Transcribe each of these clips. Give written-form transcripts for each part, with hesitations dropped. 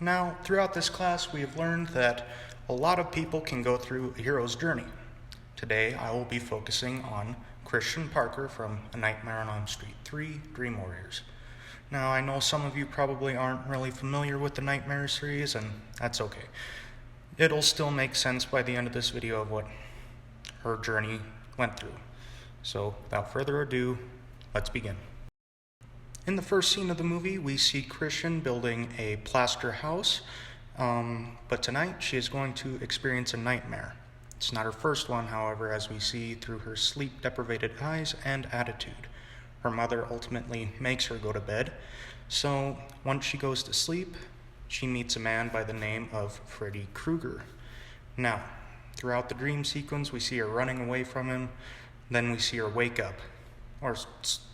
Now, throughout this class, we have learned that a lot of people can go through a hero's journey. Today, I will be focusing on Christian Parker from A Nightmare on Elm Street 3, Dream Warriors. Now, I know some of you probably aren't really familiar with the Nightmare series, and that's okay. It'll still make sense by the end of this video of what her journey went through. So, without further ado, let's begin. In the first scene of the movie, we see Kristen building a plaster house, but tonight she is going to experience a nightmare. It's not her first one, however, as we see through her sleep-deprived eyes and attitude. Her mother ultimately makes her go to bed, so once she goes to sleep, she meets a man by the name of Freddy Krueger. Now, throughout the dream sequence, we see her running away from him, then we see her wake up. Or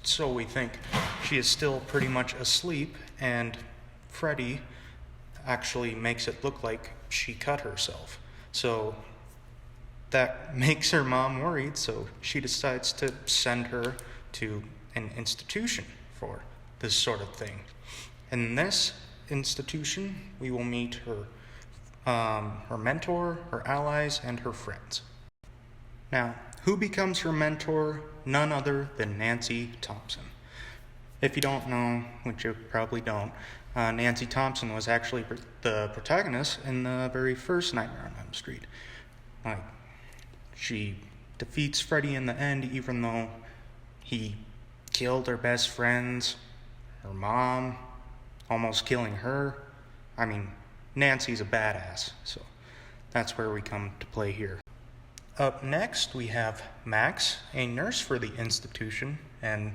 so we think. She is still pretty much asleep, and Freddy actually makes it look like she cut herself. So that makes her mom worried, so she decides to send her to an institution for this sort of thing. In this institution, we will meet her mentor, her allies, and her friends. Now, who becomes her mentor? None other than Nancy Thompson. If you don't know, which you probably don't, Nancy Thompson was actually the protagonist in the very first Nightmare on Elm Street. She defeats Freddy in the end, even though he killed her best friends, her mom, almost killing her. I mean, Nancy's a badass, so that's where we come to play here. Up next, we have Max, a nurse for the institution and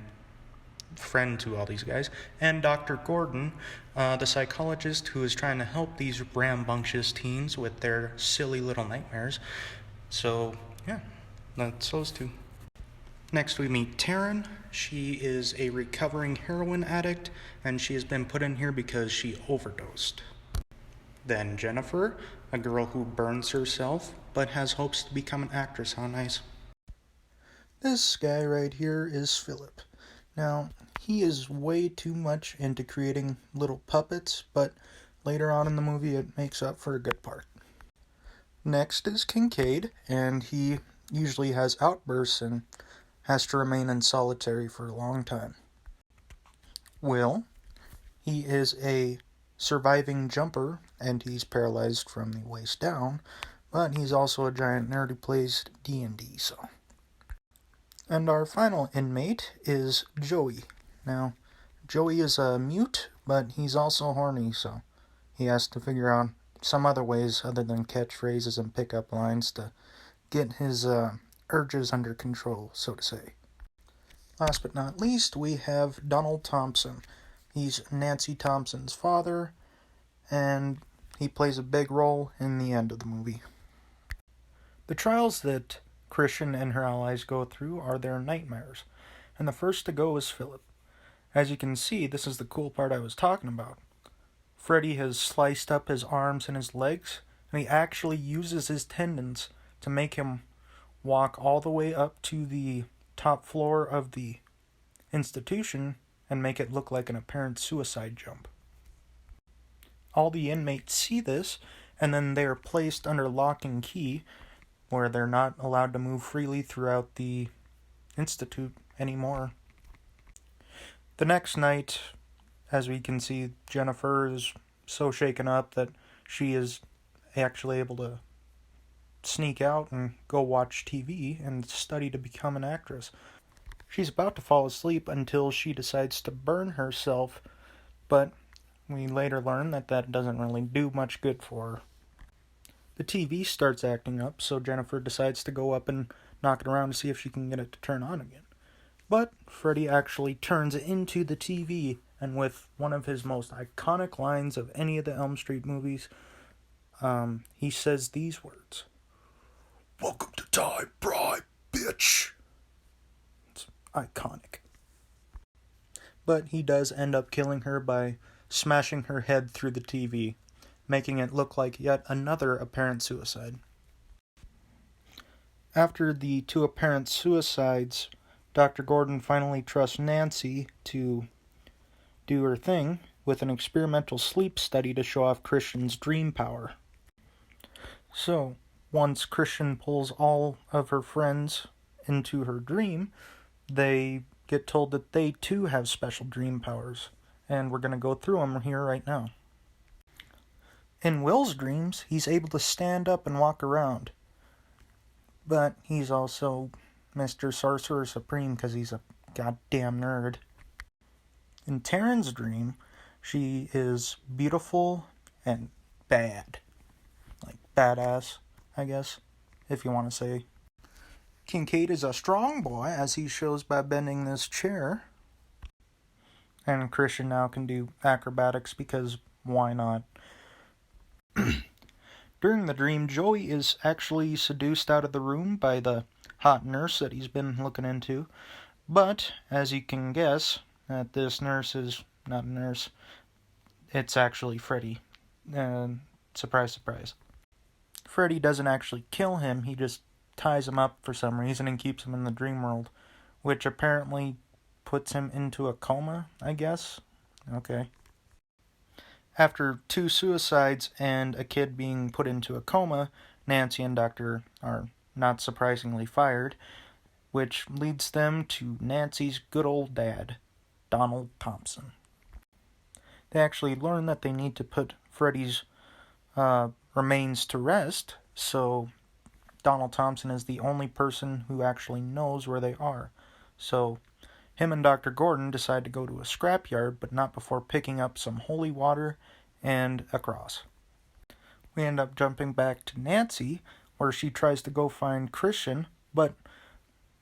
friend to all these guys, and Dr. Gordon, the psychologist who is trying to help these rambunctious teens with their silly little nightmares. So, yeah, that's those two. Next, we meet Taryn. She is a recovering heroin addict, and she has been put in here because she overdosed. Then Jennifer, a girl who burns herself, but has hopes to become an actress. How nice. This guy right here is Philip. Now, he is way too much into creating little puppets, but later on in the movie it makes up for a good part. Next is Kincaid, and he usually has outbursts and has to remain in solitary for a long time. Will, he is a surviving jumper, and he's paralyzed from the waist down, but he's also a giant nerd who plays D&D, so. And our final inmate is Joey. Now, Joey is a mute, but he's also horny, so he has to figure out some other ways other than catchphrases and pickup lines to get his urges under control, so to say. Last but not least, we have Donald Thompson. He's Nancy Thompson's father, and he plays a big role in the end of the movie. The trials that Kristen and her allies go through are their nightmares, and the first to go is Philip. As you can see, this is the cool part I was talking about. Freddy has sliced up his arms and his legs, and he actually uses his tendons to make him walk all the way up to the top floor of the institution and make it look like an apparent suicide jump. All the inmates see this, and then they are placed under lock and key, where they're not allowed to move freely throughout the institute anymore. The next night, as we can see, Jennifer is so shaken up that she is actually able to sneak out and go watch TV and study to become an actress. She's about to fall asleep until she decides to burn herself, but we later learn that that doesn't really do much good for her. The TV starts acting up, so Jennifer decides to go up and knock it around to see if she can get it to turn on again. But Freddy actually turns into the TV, and with one of his most iconic lines of any of the Elm Street movies, he says these words: "Welcome to Die, Bride, bitch." It's iconic. But he does end up killing her by smashing her head through the TV, making it look like yet another apparent suicide. After the two apparent suicides, Dr. Gordon finally trusts Nancy to do her thing, with an experimental sleep study to show off Christian's dream power. So, once Kristen pulls all of her friends into her dream, they get told that they too have special dream powers, and we're going to go through them here right now. In Will's dreams, he's able to stand up and walk around, but he's also Mr. Sorcerer Supreme because he's a goddamn nerd. In Taryn's dream, she is beautiful and bad. Like, badass, I guess, if you want to say. Kincaid is a strong boy, as he shows by bending this chair. And Christian now can do acrobatics because why not? During the dream, Joey is actually seduced out of the room by the hot nurse that he's been looking into. But, as you can guess, that this nurse is not a nurse. It's actually Freddy. Surprise, surprise. Freddy doesn't actually kill him, he just ties him up for some reason and keeps him in the dream world, which apparently puts him into a coma, I guess? Okay. After 2 suicides and a kid being put into a coma, Nancy and Doctor are not surprisingly fired, which leads them to Nancy's good old dad, Donald Thompson. They actually learn that they need to put Freddy's remains to rest, so Donald Thompson is the only person who actually knows where they are. So him and Dr. Gordon decide to go to a scrapyard, but not before picking up some holy water and a cross. We end up jumping back to Nancy, where she tries to go find Christian, but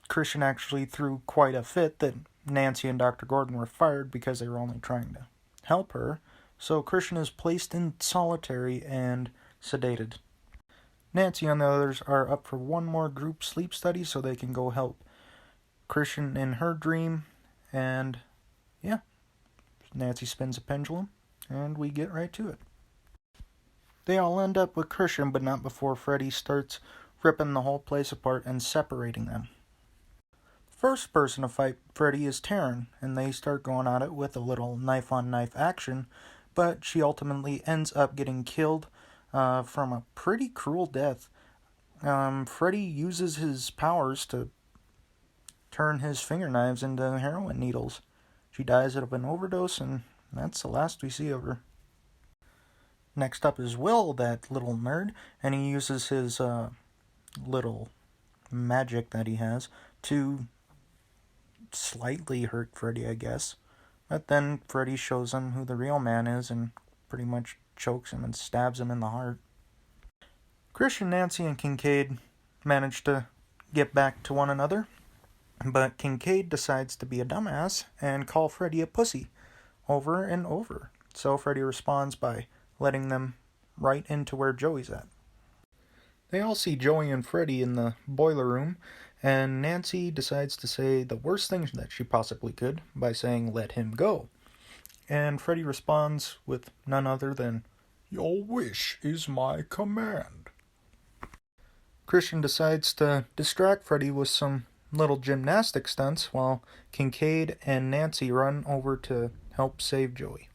Christian actually threw quite a fit that Nancy and Dr. Gordon were fired because they were only trying to help her. So Christian is placed in solitary and sedated. Nancy and the others are up for one more group sleep study so they can go help Christian in her dream, and yeah, Nancy spins a pendulum, and we get right to it. They all end up with Christian, but not before Freddy starts ripping the whole place apart and separating them. First person to fight Freddy is Taryn, and they start going at it with a little knife-on-knife action, but she ultimately ends up getting killed from a pretty cruel death. Freddy uses his powers to turn his finger knives into heroin needles. She dies of an overdose, and that's the last we see of her. Next up is Will, that little nerd, and he uses his little magic that he has to slightly hurt Freddy, I guess. But then Freddy shows him who the real man is and pretty much chokes him and stabs him in the heart. Christian, Nancy, and Kincaid manage to get back to one another, but Kincaid decides to be a dumbass and call Freddy a pussy over and over. So Freddy responds by letting them right into where Joey's at. They all see Joey and Freddy in the boiler room, and Nancy decides to say the worst thing that she possibly could by saying, "Let him go." And Freddy responds with none other than, "Your wish is my command." Christian decides to distract Freddy with some little gymnastic stunts while Kincaid and Nancy run over to help save Joey.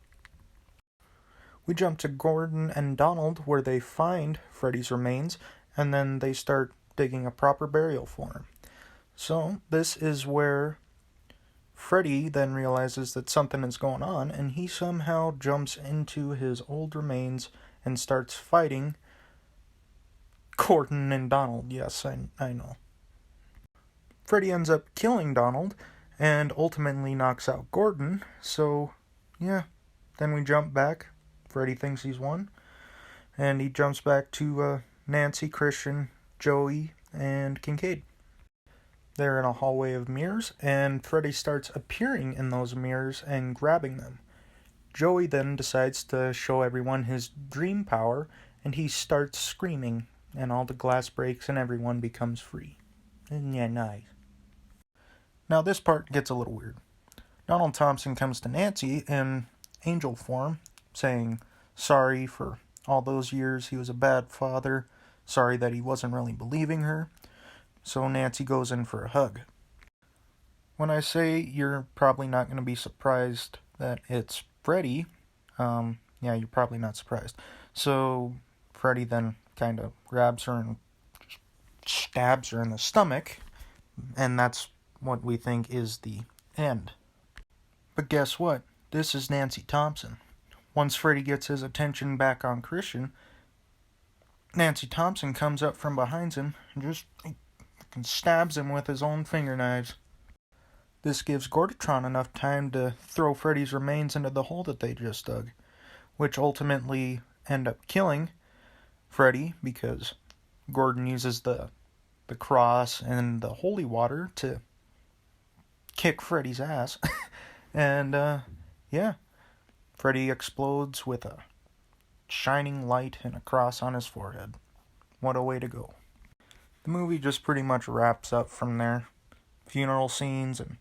We jump to Gordon and Donald where they find Freddy's remains, and then they start digging a proper burial for him. So this is where Freddy then realizes that something is going on, and he somehow jumps into his old remains and starts fighting Gordon and Donald. Yes, I know. Freddy ends up killing Donald and ultimately knocks out Gordon. So, yeah. Then we jump back. Freddy thinks he's won. And he jumps back to Nancy, Christian, Joey, and Kincaid. They're in a hallway of mirrors, and Freddy starts appearing in those mirrors and grabbing them. Joey then decides to show everyone his dream power, and he starts screaming, and all the glass breaks and everyone becomes free. And yeah, nice. Now this part gets a little weird. Donald Thompson comes to Nancy in angel form, saying sorry for all those years he was a bad father, sorry that he wasn't really believing her. So Nancy goes in for a hug. When I say you're probably not going to be surprised that it's Freddy, Yeah, you're probably not surprised. So Freddy then kind of grabs her and stabs her in the stomach, and that's what we think is the end. But guess what? This is Nancy Thompson. Once Freddy gets his attention back on Christian, Nancy Thompson comes up from behind him and just stabs him with his own finger knives. This gives Gordatron enough time to throw Freddy's remains into the hole that they just dug, which ultimately end up killing Freddy because Gordon uses the cross and the holy water to kick Freddy's ass. And, yeah, Freddy explodes with a shining light and a cross on his forehead. What a way to go. The movie just pretty much wraps up from there. Funeral scenes and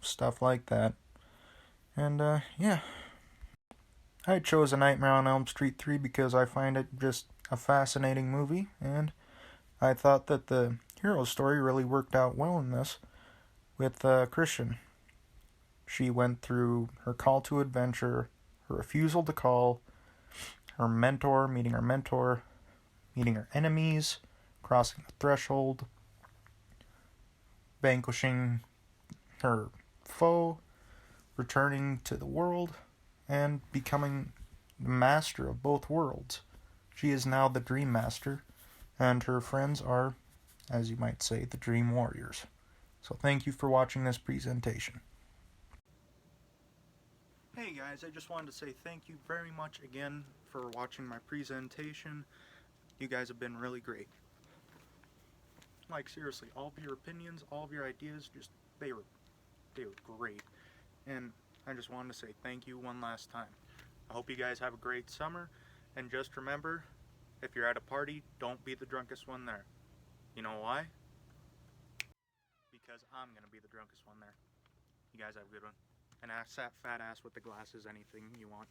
stuff like that. And, yeah. I chose A Nightmare on Elm Street 3 because I find it just a fascinating movie, and I thought that the hero story really worked out well in this with Christian. She went through her call to adventure, her refusal to call, her mentor, meeting her enemies, crossing the threshold, vanquishing her foe, returning to the world, and becoming the master of both worlds. She is now the Dream Master, and her friends are, as you might say, the Dream Warriors. So thank you for watching this presentation. Hey guys, I just wanted to say thank you very much again for watching my presentation. You guys have been really great. Like seriously, all of your opinions, all of your ideas, they were great. And I just wanted to say thank you one last time. I hope you guys have a great summer, and just remember, if you're at a party, don't be the drunkest one there. You know why? Because I'm gonna be the drunkest one there. You guys have a good one. And ask that fat ass with the glasses anything you want.